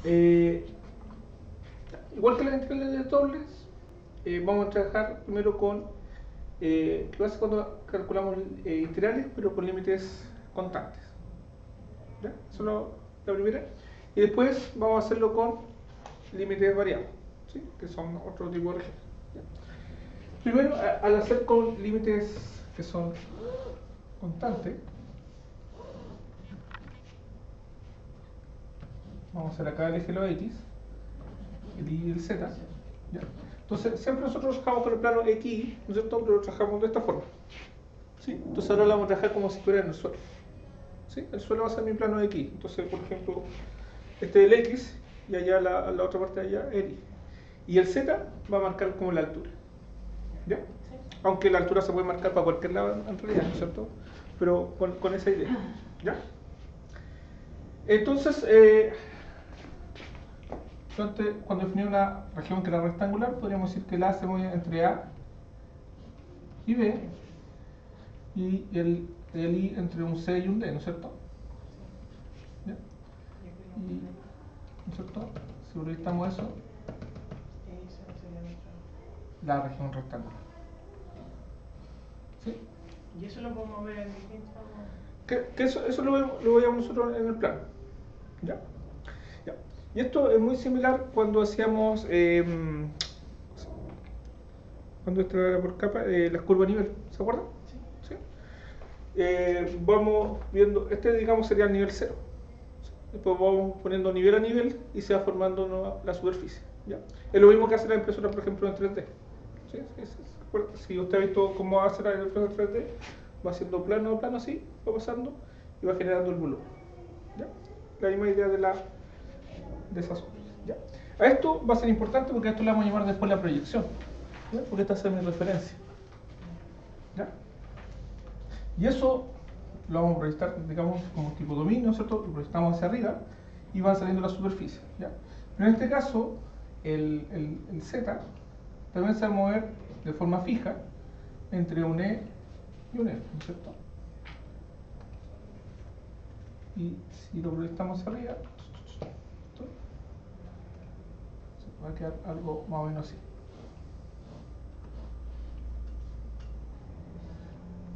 Igual que las integrales dobles, vamos a trabajar primero con qué pasa cuando calculamos integrales, pero con límites constantes. ¿Ya? Eso es la primera. Y después vamos a hacerlo con límites variables, ¿sí? Que son otro tipo de regiones. Primero, al hacer con límites que son constantes, vamos a hacer acá el eje de los x, el y y el z. ¿Ya? Entonces, siempre nosotros trabajamos con el plano x, ¿no es cierto? Pero lo trabajamos de esta forma. ¿Sí? Entonces ahora lo vamos a trabajar como si fuera en el suelo. ¿Sí? El suelo va a ser mi plano x. Entonces, por ejemplo, este es el x y allá la otra parte de allá el y. Y el z va a marcar como la altura. ¿Ya? Sí. Aunque la altura se puede marcar para cualquier lado en realidad, ¿no es cierto? Pero con esa idea. ¿Ya? Entonces, cuando definimos una región que era rectangular, podríamos decir que la hacemos entre A y B y el I entre un C y un D, ¿no es cierto? ¿Ya? Y, ¿no es cierto? Si proyectamos eso, la región rectangular. ¿Sí? ¿Y eso lo podemos ver en distintos? Que eso lo veíamos nosotros en el plano. ¿Ya? Ya. Y esto es muy similar cuando hacíamos cuando esto era por capa, las curvas a nivel, ¿se acuerdan? Sí. Vamos viendo, este digamos sería el nivel 0. Después vamos poniendo nivel a nivel y se va formando la superficie. ¿Ya? Es lo mismo que hace la impresora, por ejemplo, en 3D. ¿Sí? Si usted ha visto cómo hace la impresora 3D, va haciendo plano a plano así, va pasando y va generando el volumen. ¿Ya? La misma idea de esas cosas. ¿Ya? A esto va a ser importante porque a esto le vamos a llamar después la proyección. ¿Ya? Porque esta es mi referencia. ¿Ya? Y eso lo vamos a proyectar, digamos, como tipo dominio, ¿cierto? Lo proyectamos hacia arriba y va saliendo la superficie. ¿Ya? Pero en este caso, el Z también se va a mover de forma fija entre un E y un F, ¿no es cierto? Y si lo proyectamos hacia arriba, va a quedar algo más o menos así.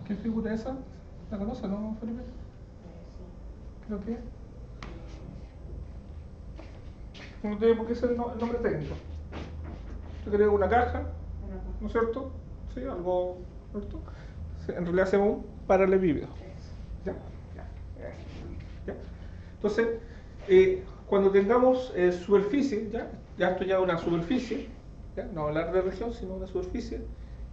¿Qué figura es esa? ¿La conoce, no, Felipe? Creo que no tiene por qué ser el nombre técnico. Yo creo una caja, ¿no es cierto? Sí, algo, ¿cierto? Sí, en realidad hacemos un paralelepípedo. ¿Ya? ¿Ya? Entonces, cuando tengamos superficie, ya esto ya es una superficie, ¿ya? No hablar de región, sino una superficie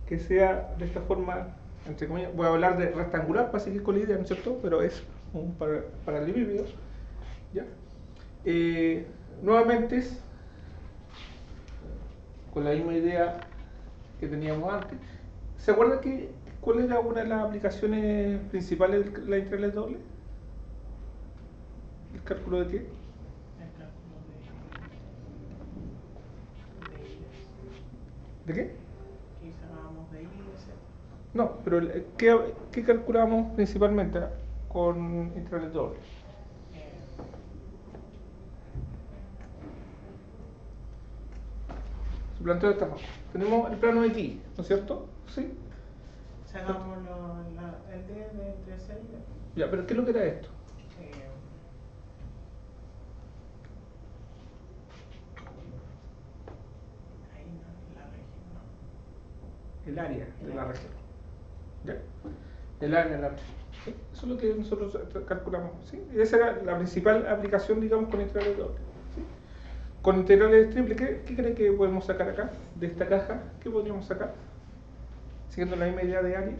que sea de esta forma, entre comillas, voy a hablar de rectangular para seguir con la idea, ¿no es cierto? Pero es un paralelepípedo, ¿ya? Nuevamente, con la misma idea que teníamos antes. ¿Se acuerdan cuál era una de las aplicaciones principales de la integral doble? ¿El cálculo de qué? El cálculo ¿De qué? que sacábamos de I y de Z. No, pero ¿qué calculamos principalmente con integrales dobles? Se plantea de esta forma. Tenemos el plano de aquí, ¿no es cierto? Sí. Sacamos el D de entre C y D. Ya, pero ¿qué es lo que era esto? Ahí no, la región no. El área de la región. ¿Ya? El área de la región. ¿Sí? Eso es lo que nosotros calculamos. ¿Sí? Y esa era la principal aplicación, digamos, con integrales dobles. ¿Sí? Con integrales triples, ¿qué cree que podemos sacar acá? De esta caja, ¿qué podríamos sacar? Siguiendo la misma idea de área.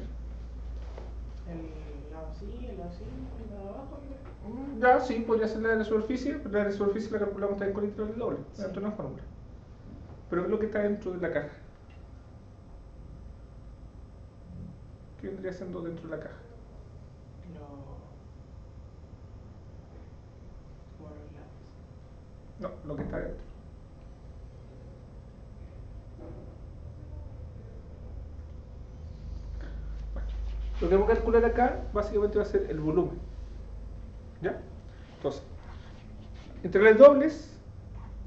El lado sí, el lado sí, el lado abajo. Ya, sí, podría ser la de la superficie, pero la de la superficie la calculamos también con integrales dobles, Sí. dentro de una fórmula. Pero ¿qué es lo que está dentro de la caja? ¿Qué vendría siendo dentro de la caja? Como los lados. No, lo que está dentro. Bueno, lo que vamos a calcular acá básicamente va a ser el volumen. ¿Ya? Entonces, integrales dobles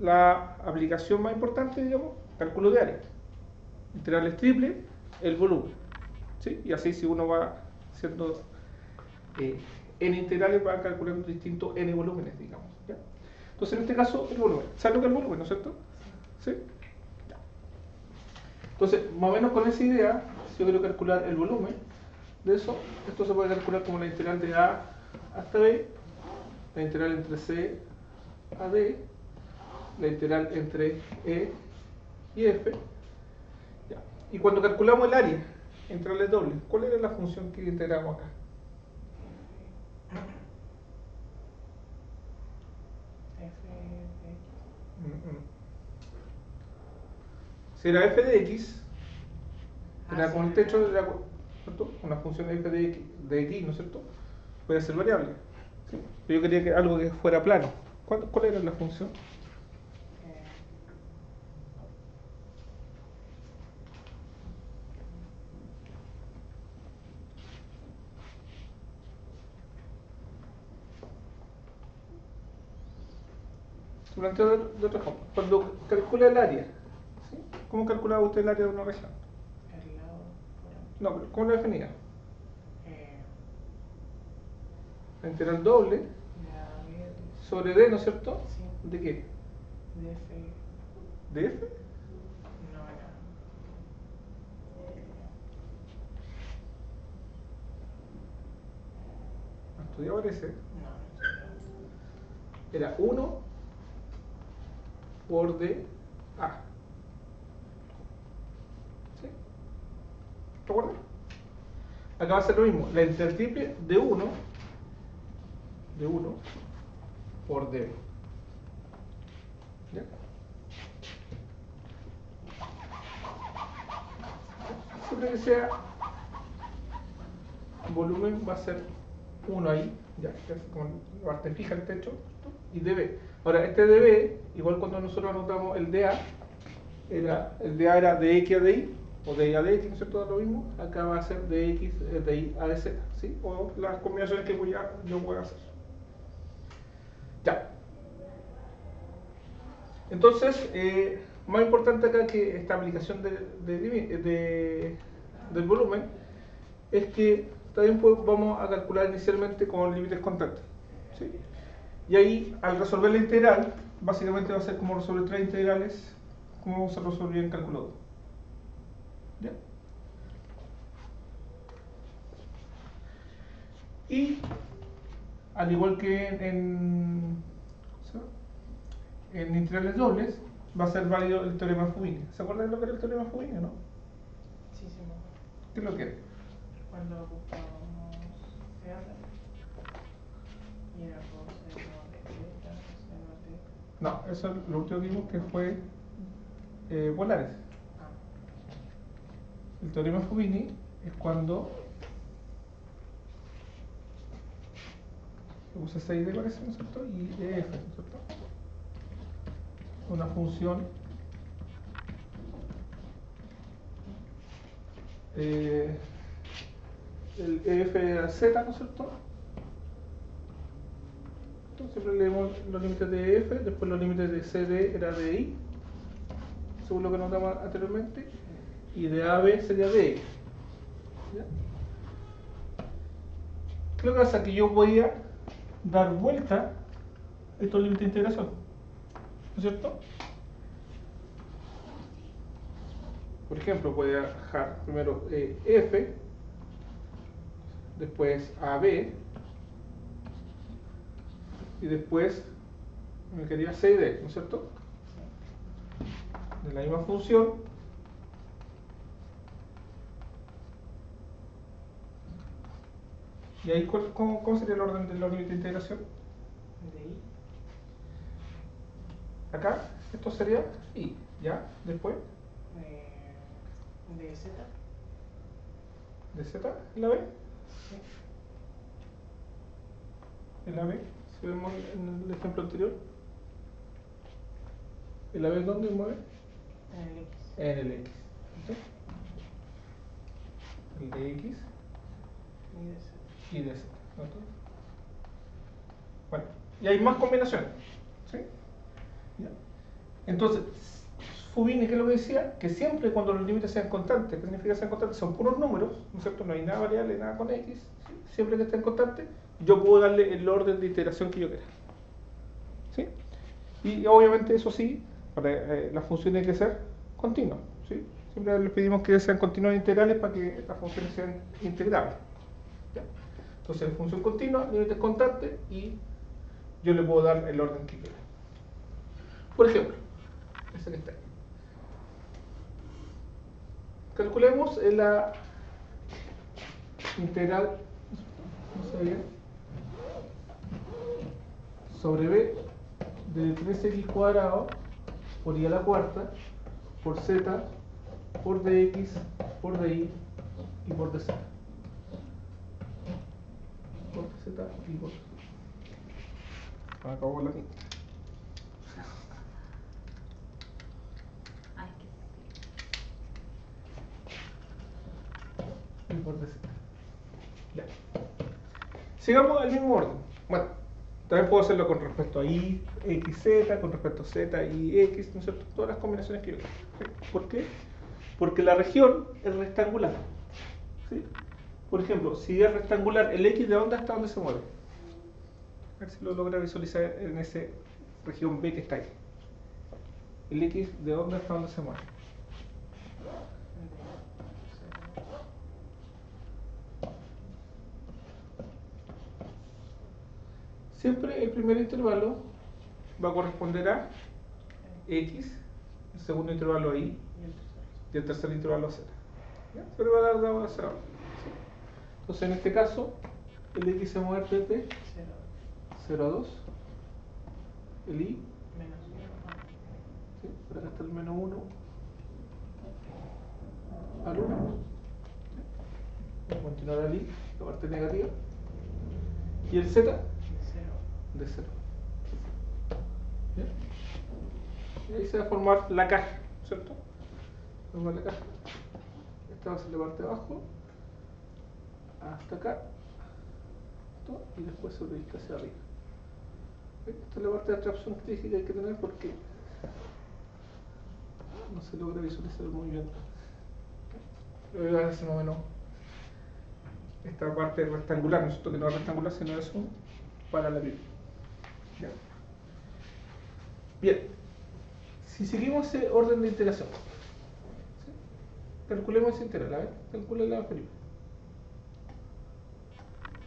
la aplicación más importante, digamos, cálculo de área. Integrales triple, el volumen. ¿Sí? Y así si uno va haciendo n integrales, va calculando distintos n volúmenes, digamos. ¿Ya? Entonces en este caso, el volumen. ¿Sabes lo que es el volumen, no es cierto? ¿Sí? Ya. Entonces, más o menos con esa idea, si yo quiero calcular el volumen de eso, esto se puede calcular como la integral de A hasta B, la integral entre C a D, la integral entre E y F. Ya. Y cuando calculamos el área, integrales dobles, ¿cuál era la función que integramos acá? F de X. Si era f de x, era sí, con el techo, era, ¿cierto? Una función f de x, ¿no es cierto? Puede ser variable. ¿Sí? Pero yo quería que algo que fuera plano. ¿Cuál era la función? eh, Durante de otra forma. Cuando calcula el área, ¿sí? ¿Cómo calculaba usted el área de una región? el lado por aquí. No, pero ¿cómo lo definía? Eh, La integral doble de A B sobre d, ¿no es cierto? Sí. ¿De qué? de F. ¿De f? No era. Estudiaba ese. No, no sé. Era 1 por d a. ¿Sí? ¿Recuerdan? Acá va a ser lo mismo. La integral triple de 1 por d. ¿Ya? Siempre que sea volumen va a ser 1 ahí, ya, que es como la parte fija el techo, y dB. Ahora, este dB, igual cuando nosotros anotamos el dA, el dA era de X a de Y, o de Y a de X, ¿no es cierto? Todo lo mismo, acá va a ser de X de Y a de Z, ¿sí? O las combinaciones que yo voy a hacer. Ya. Entonces, más importante acá que esta aplicación del volumen es que también vamos a calcular inicialmente con límites constantes. ¿Sí? Y ahí, al resolver la integral, básicamente va a ser como resolver tres integrales, como se resolvía en cálculo 2. ¿Ya? Y, al igual que en integrales dobles, va a ser válido el teorema de Fubini. ¿Se acuerdan de lo que era el teorema de Fubini, no? Sí, sí, me acuerdo. ¿Qué es lo que era? Cuando buscábamos R y era coseno de θ, seno de θ. No, eso es lo último que vimos que fue polares. Ah, El teorema de Fubini es cuando usa 6D parece, ¿no es cierto? Y EF, ¿no es cierto? Una función el EF era Z, ¿no es cierto? Entonces siempre leemos los límites de EF, después los límites de CD era de I, según lo que notamos anteriormente, y de AB sería de E. ¿Ya? ¿Qué es lo que pasa? Que yo voy a dar vuelta a estos límites de integración, ¿no es cierto? Por ejemplo, voy a dejar primero F, después AB, y después me quería C y D, ¿no es cierto? De la misma función. ¿Y ahí cómo sería el orden de los límites de integración? de I. Acá, esto sería I, ¿ya? Después, De Z. de Z, en la B. Sí. En la B, si vemos en el ejemplo anterior. ¿En la B dónde mueve? En el X. En el X. ¿Sí? El de X Y de Z. y de Z. ¿No? Bueno, y hay más combinaciones. ¿Sí? ¿Ya? Entonces, Fubini, ¿qué es lo que decía? Que siempre cuando los límites sean constantes, ¿qué significa sean constantes? Son puros números, ¿no es cierto? No hay nada variable, nada con X. ¿Sí? Siempre que estén constantes, yo puedo darle el orden de iteración que yo quiera. ¿Sí? Y obviamente eso sí, para, la función tiene que ser continua. ¿Sí? Siempre les pedimos que sean continuas integrales para que las funciones sean integrables. ¿Ya? Entonces, función continua, límites constantes y yo le puedo dar el orden que quiera. Por ejemplo, ese que está ahí. Calculemos la integral, no sé bien, sobre b de 3x cuadrado por y a la cuarta por z por dx por dy y por dz. Por dz y por... Acabó la mitad. Y por dz. Ya. Sigamos al mismo orden. Bueno, también puedo hacerlo con respecto a y, x, z, con respecto a z y x, ¿no es cierto? Todas las combinaciones que yo quiera. ¿Por qué? Porque la región es rectangular. ¿Sí? Por ejemplo, si es rectangular, el x de dónde hasta dónde se mueve. A ver si lo logra visualizar en esa región B que está ahí. El x de dónde hasta dónde se mueve. Siempre el primer intervalo va a corresponder a x, el segundo intervalo a y y el tercer intervalo a z. ¿Ya? Se le va a dar dado a 0. Entonces en este caso, el x se mueve desde 0 a 2, el y Menos 1. ¿sí? Por acá está el menos 1 al 1. Voy a continuar al y, la parte negativa. Y el z de 0. ¿Ya? Y ahí se va a formar la caja, ¿cierto? Formar la caja. Esta va a ser la parte de abajo, hasta acá, y después se proyecta hacia arriba. Esta es la parte de abstracción que dije que hay que tener porque no se logra visualizar muy bien. Lo voy a hacer más o menos esta parte rectangular, no es cierto que no es rectangular, sino es un paralelismo. ¿Ya? Bien, si seguimos ese orden de iteración, ¿sí? Calculemos esa integral, a ver, calcúlela Felipe.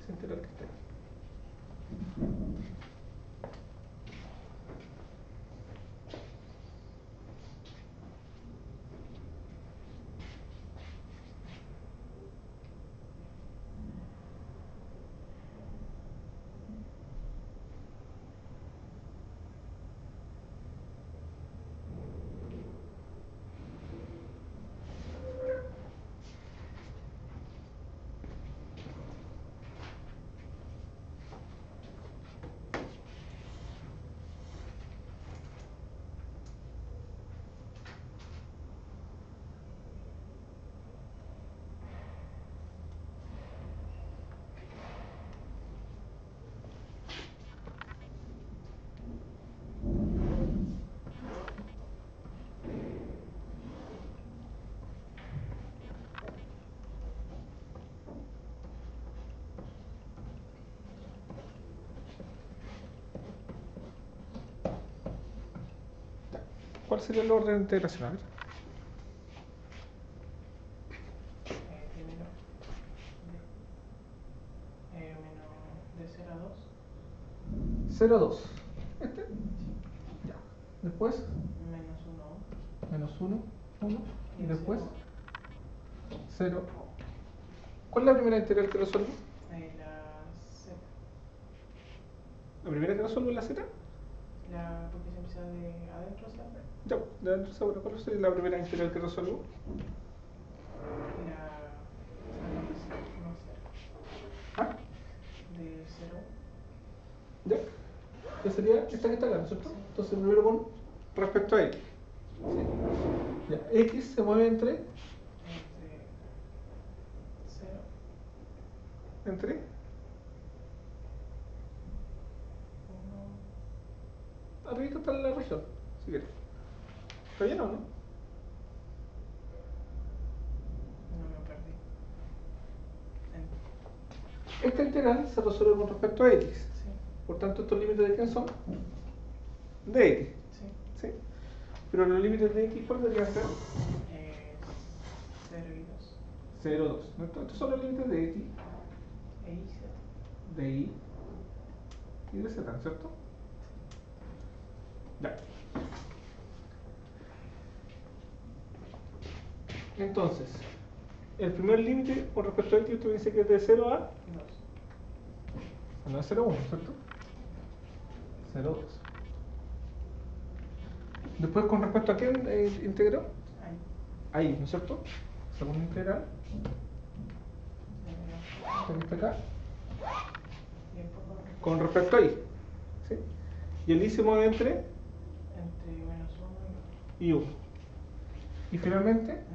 Esa integral que está ahí. ¿Cuál sería el orden de integración? A ver. Primero, de 0 a 2. 0 a 2. ¿Este? Ya. Después, Menos 1. menos 1, 1. Y el después, cero. 0. ¿Cuál es la primera integral que resuelvo? La Z. ¿La primera que resuelvo es la z? Porque se empieza de adentro hacia afuera. Ya, de adentro seguro. ¿Cuál sería la primera integral que resuelvo? ¿Ah? De 0. ¿Ya? ¿Qué sería esta que está acá, ¿no es cierto? Sí. Entonces primero con respecto a x. ¿Sí? Ya, x se mueve entre... Entre 0. Entre... 1. Arriba está la región, si quieres. ¿Está bien o no? No me perdí. Esta integral se resuelve con respecto a x. Sí, Por tanto, estos límites de quién son? De x. sí. ¿Sí? Pero los límites de x, ¿cuál deberían ser? 0 y 2. 0, 2. Estos son los límites de x, E y z. de y y de z, ¿cierto? Ya. Entonces, el primer límite con respecto a x, usted me dice que es de 0 a 2. no es 0, 1, ¿cierto? 0, 2. Después, con respecto a quién integró? Ahí. Ahí, ¿no es cierto? Segunda integral, esta que está acá, Y un poco con respecto a y. ¿Sí? Y el y se mueve entre entre menos 1 y 1. Y finalmente, y 1.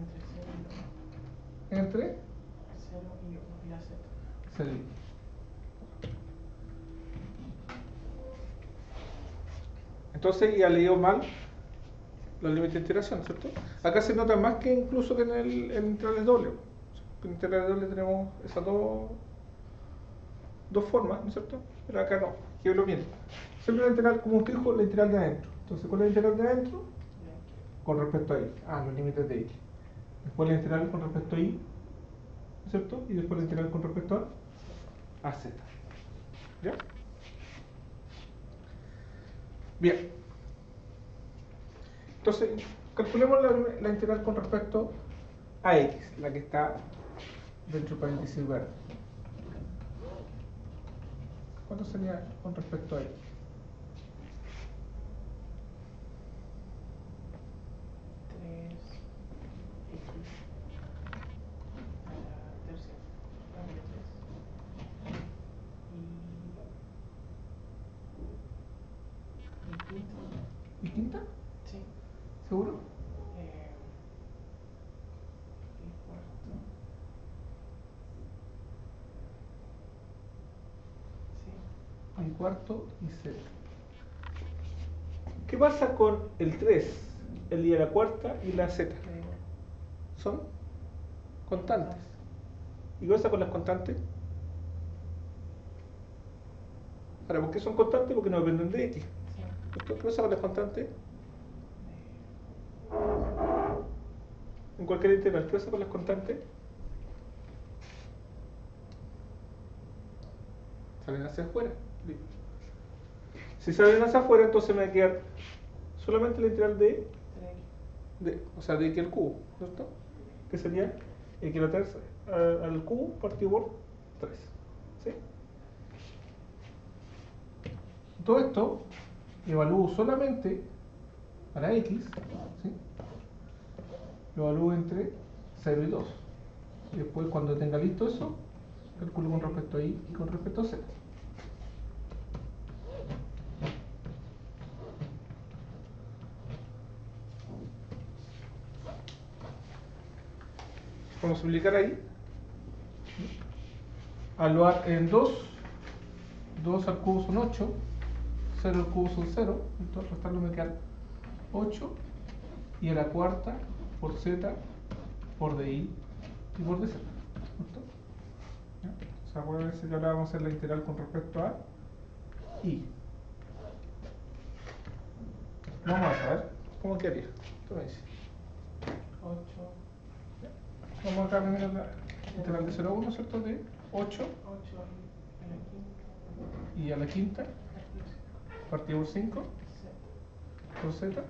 Entre 0 y 2. entre 0 y 1. Y la z. 0 y 1. Entonces ya leído mal los límites de integración, ¿cierto? Acá se nota más que incluso que en el integral doble. En el integral doble tenemos esas dos formas, ¿no es cierto? Pero acá no, que es lo mismo. Siempre la integral, como usted dijo, la integral de adentro. Entonces, ¿cuál es la integral de adentro? Con respecto a y. Los límites de x. Después la integral con respecto a y, ¿no es cierto? Y después la integral con respecto a z. ¿Ya? Bien. Entonces, calculemos la integral con respecto a x, la que está dentro del paréntesis verde. ¿Cuánto sería con respecto a x? 3x a la tercera. Dándole 3. Y quinto. ¿Y quinta? Sí. ¿Seguro? Y cuarto. Sí. Y cuarto y z. ¿Qué pasa con el 3, el y a la cuarta y la z? Da igual. Son constantes. ¿Y qué pasa con las constantes? Ahora, ¿por qué son constantes? Porque no dependen de x. Sí. ¿Qué pasa con las constantes? En cualquier integral, ¿qué pasa con las constantes? Salen hacia afuera. Si salen hacia afuera, entonces me va a quedar solamente la integral de x al cubo, ¿cierto? Que sería x a la tercera al cubo partido por 3. ¿Sí? Todo esto evalúo solamente para x, ¿sí? Lo evalúo entre 0 y 2. Y después, cuando tenga listo eso, calculo con respecto a y y con respecto a z. Vamos a multiplicar ahí. Evaluar en 2. 2 al cubo son 8. 0 al cubo son 0. Entonces restarlo me queda 8. Y a la cuarta por z por di y por dz. ¿Listo? ¿Ya? O sea, acuérdense que ahora vamos a hacer la integral con respecto a y. Vamos a ver cómo quedaría. ¿Qué me dice? 8. Vamos acá primero la integral de 0 a 1, ¿cierto? De 8 8 a la quinta. y a la quinta partido por 5 Z. por z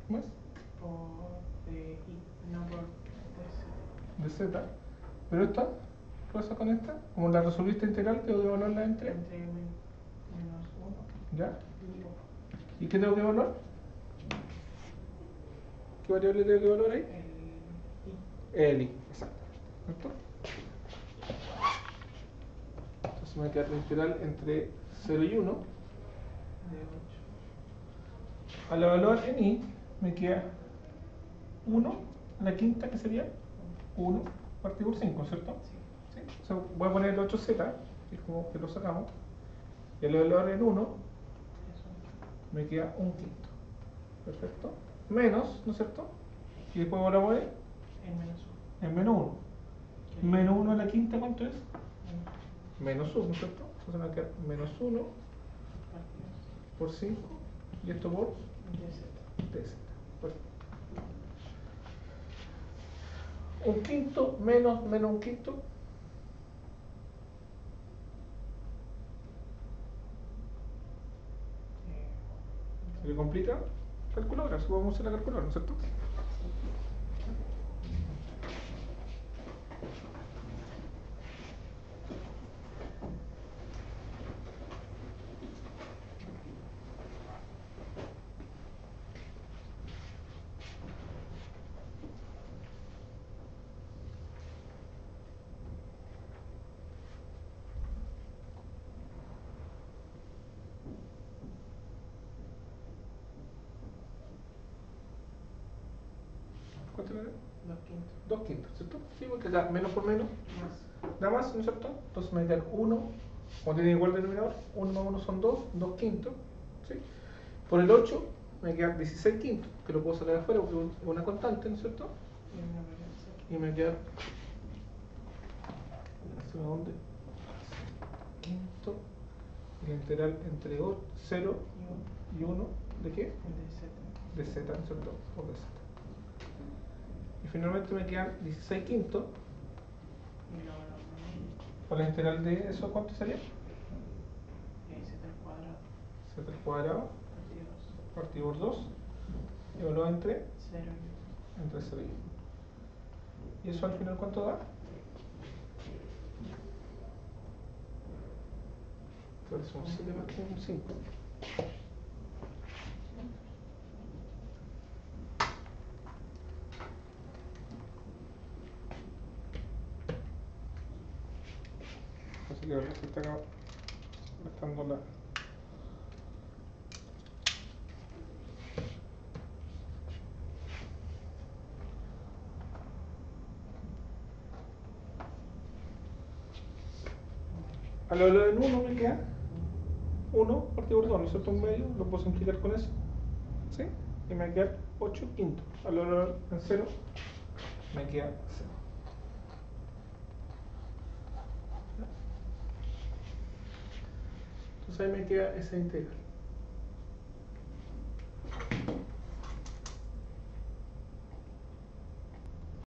más Por i. No por de z. Pero esta, ¿qué pasa con esta? Como la resolviste integral, tengo que evaluarla entre. Entre menos 1 ¿Ya? y 1. ¿Y qué tengo que evaluar? ¿Qué variable tengo que evaluar ahí? El i, exacto. ¿Cierto? Entonces me queda la integral entre 0 y 1. De 8. Al evaluar en i, me queda 1, la quinta que sería 1 partido por 5, ¿cierto? Sí. ¿Sí? O sea, voy a poner el 8z, que es como que lo sacamos, y al evaluar en 1, me queda un quinto. Perfecto. Menos, ¿no es cierto? Y después ahora voy En menos en menos 1. uno. Menos 1 a la quinta, ¿cuánto es? Menos Menos 1, ¿no es cierto? Entonces me va a quedar menos 1 partidos por 5 y esto por de Z. dz. Perfecto. Un quinto menos un quinto. ¿Se le complica? Calculadora, si podemos hacer la calculadora, ¿no es cierto? ¿Cuánto le da? 2/5. 2 quintos, ¿cierto? Sí, porque acá menos por menos Más. da más, ¿no es cierto? Entonces me va a quedar 1, como tiene igual denominador, 1 más 1 son 2, 2 quintos, ¿sí? Por el 8 me va a quedar 16 quintos, que lo puedo sacar afuera porque es una constante, ¿no es cierto? Y una varianza aquí. Y me va a quedar, ¿hacia dónde? Quinto, y la integral entre 0 y 1, ¿de qué? De Z. De z, ¿no es cierto? Por de z. Y finalmente me quedan 16 quintos, Y luego lo por la integral de eso, ¿cuánto sería? Z al cuadrado. Z al cuadrado Partido 2. partido por 2, evaluado entre 0 entre 0 y 1. ¿Y eso al final cuánto da? Entonces un 7 más que un 5. Así que ahora se está acá gastando la... A lo en 1 me queda 1 partido por 2, ¿no es cierto? Un medio, lo puedo simplificar con eso, ¿sí? Y me va a quedar 8 quintos. A lo en 0 me queda 0. Entonces ahí me queda esa integral.